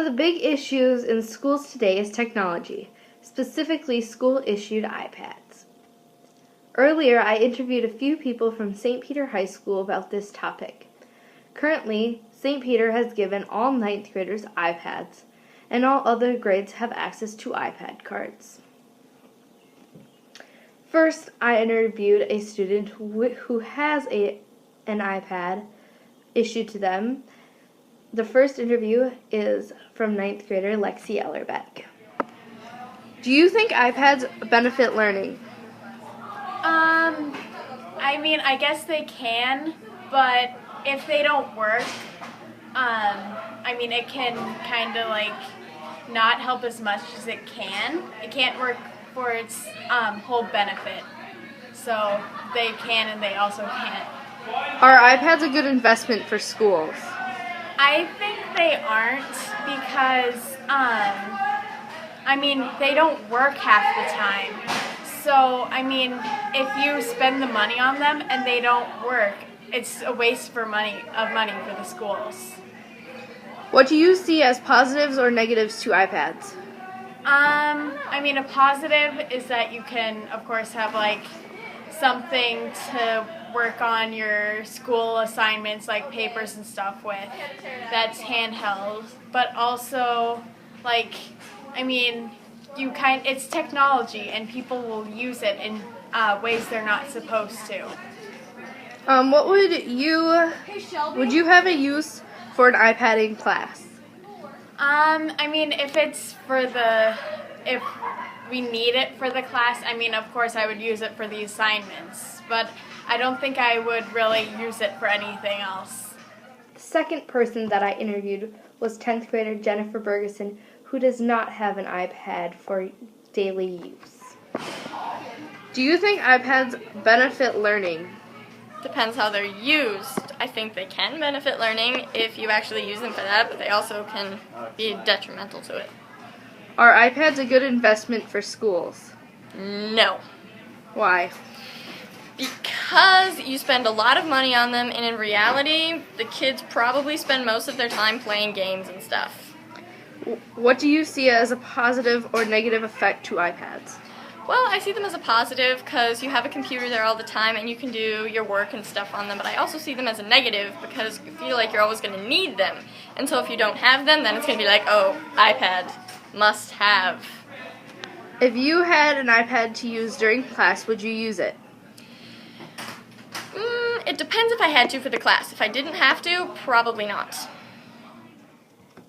of the big issues in schools today is technology, specifically school-issued iPads. Earlier, I interviewed a few people from St. Peter High School about this topic. Currently, St. Peter has given all 9th graders iPads, and all other grades have access to iPad cards. First, I interviewed a student who has an iPad issued to them. The first interview is from 9th grader Lexi Ellerbeck. Do you think iPads benefit learning? I guess they can, but if they don't work, it can kind of not help as much as it can. It can't work for its whole benefit. So they can and they also can't. Are iPads a good investment for schools? I think they aren't because, they don't work half the time. So, if you spend the money on them and they don't work, it's a waste of money for the schools. What do you see as positives or negatives to iPads? A positive is that you can, of course, have something to work on your school assignments, like papers and stuff with, that's handheld. But also, it's technology, and people will use it in ways they're not supposed to. What would you have a use for an iPad in class? If we need it for the class, of course I would use it for the assignments, but I don't think I would really use it for anything else. The second person that I interviewed was 10th grader Jennifer Bergeson, who does not have an iPad for daily use. Do you think iPads benefit learning? Depends how they're used. I think they can benefit learning if you actually use them for that, but they also can be detrimental to it. Are iPads a good investment for schools? No. Why? Because you spend a lot of money on them, and in reality, the kids probably spend most of their time playing games and stuff. What do you see as a positive or negative effect to iPads? Well, I see them as a positive because you have a computer there all the time and you can do your work and stuff on them, but I also see them as a negative because you feel like you're always going to need them. And so if you don't have them, then it's going to be like, oh, iPad, must have. If you had an iPad to use during class, would you use it? It depends if I had to for the class. If I didn't have to, probably not.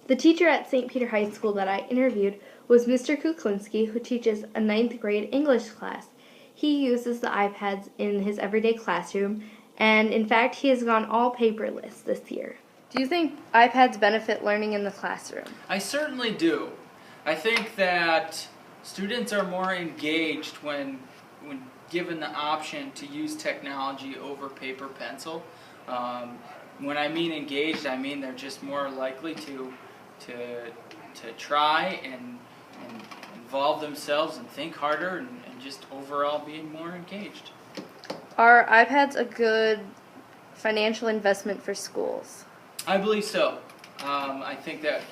The teacher at St. Peter High School that I interviewed was Mr. Kuklinski, who teaches a 9th grade English class. He uses the iPads in his everyday classroom, and in fact, he has gone all paperless this year. Do you think iPads benefit learning in the classroom? I certainly do. I think that students are more engaged when given the option to use technology over paper pencil. When I mean engaged, I mean they're just more likely to try and involve themselves and think harder and just overall being more engaged. Are iPads a good financial investment for schools? I believe so. I think that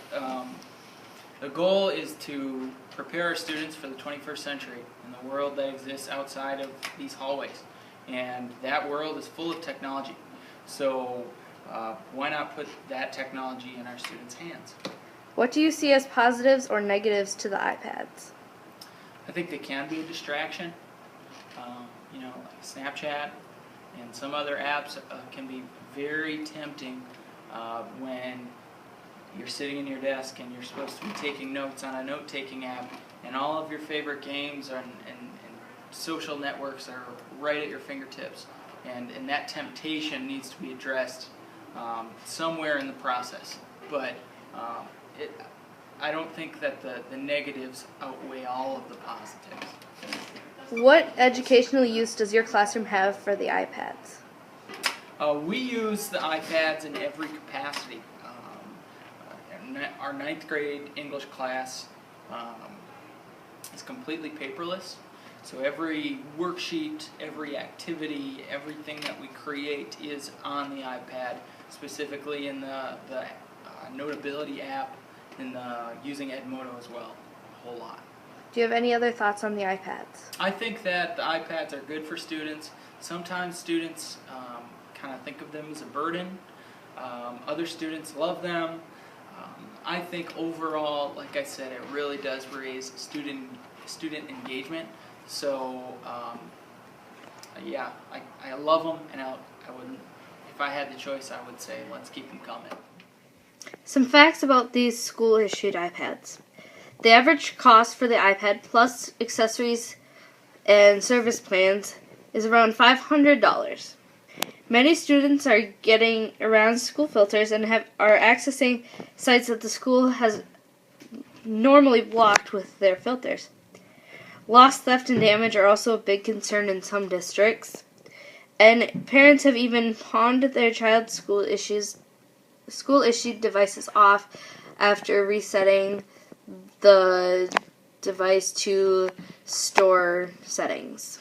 the goal is to prepare our students for the 21st century and the world that exists outside of these hallways. And that world is full of technology. So why not put that technology in our students' hands? What do you see as positives or negatives to the iPads? I think they can be a distraction. Like Snapchat and some other apps can be very tempting when you're sitting in your desk and you're supposed to be taking notes on a note-taking app, and all of your favorite games and social networks are right at your fingertips. And that temptation needs to be addressed somewhere in the process. But I don't think that the negatives outweigh all of the positives. What educational use does your classroom have for the iPads? We use the iPads in every capacity. Our 9th grade English class is completely paperless. So every worksheet, every activity, everything that we create is on the iPad, specifically in the Notability app using Edmodo as well, a whole lot. Do you have any other thoughts on the iPads? I think that the iPads are good for students. Sometimes students kind of think of them as a burden. Other students love them. I think overall, like I said, it really does raise student engagement. So yeah, I love them, and I would, if I had the choice, I would say let's keep them coming. Some facts about these school-issued iPads. The average cost for the iPad plus accessories and service plans is around $500. Many students are getting around school filters and are accessing sites that the school has normally blocked with their filters. Loss, theft, and damage are also a big concern in some districts, and parents have even pawned their child's school-issued devices off after resetting the device to store settings.